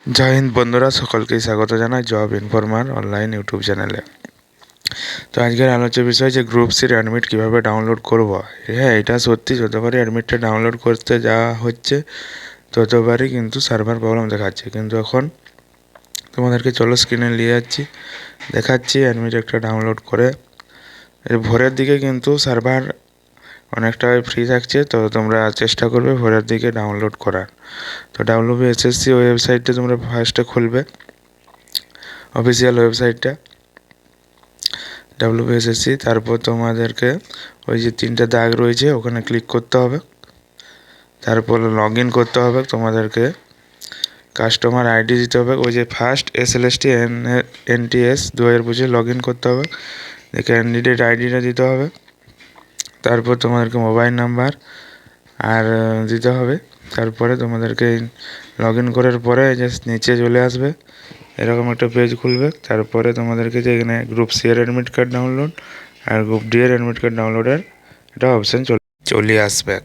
জয় হিন্দ বন্ধুরা, সকলকেই স্বাগত জানাই জব ইনফরমার অনলাইন ইউটিউব চ্যানেলে। তো আজকের আলোচ্য বিষয় যে গ্রুপ সির অ্যাডমিট কীভাবে ডাউনলোড করব। হ্যাঁ, এটা সত্যি, যতবারই অ্যাডমিটটা ডাউনলোড করতে যাওয়া হচ্ছে ততবারই কিন্তু সার্ভার প্রবলেম দেখাচ্ছে। কিন্তু এখন তোমাদেরকে চলো স্ক্রিনে নিয়ে যাচ্ছি, দেখাচ্ছি অ্যাডমিট একটা ডাউনলোড করে। এর ভোরের দিকে কিন্তু সার্ভার অনেকটাই ফ্রি থাকছে, তো তোমরা চেষ্টা করবে ভোরের দিকে ডাউনলোড করার। তো WBSSC ওয়েবসাইটটা তোমরা ফার্স্টে খুলবে, অফিসিয়াল ওয়েবসাইটটা WBSSC। তারপর তোমাদেরকে ওই যে তিনটে দাগ রয়েছে ওখানে ক্লিক করতে হবে। তারপর লগ ইন করতে হবে, তোমাদেরকে কাস্টমার আইডি দিতে হবে, ওই যে first SLST NTS 2025 log in করতে হবে। ক্যান্ডিডেট আইডিটা দিতে হবে। তারপর তোমাদেরকে মোবাইল নাম্বার আর দিতে হবে। তারপরে তোমাদেরকে লগ ইন করার পরে যে নিচে চলে আসবে, এরকম একটা পেজ খুলবে। তারপরে তোমাদেরকে যে এখানে গ্রুপ সি এর অ্যাডমিট কার্ড ডাউনলোড আর গ্রুপ ডি এর অ্যাডমিট কার্ড ডাউনলোডের একটা অপশান চলে আসবে।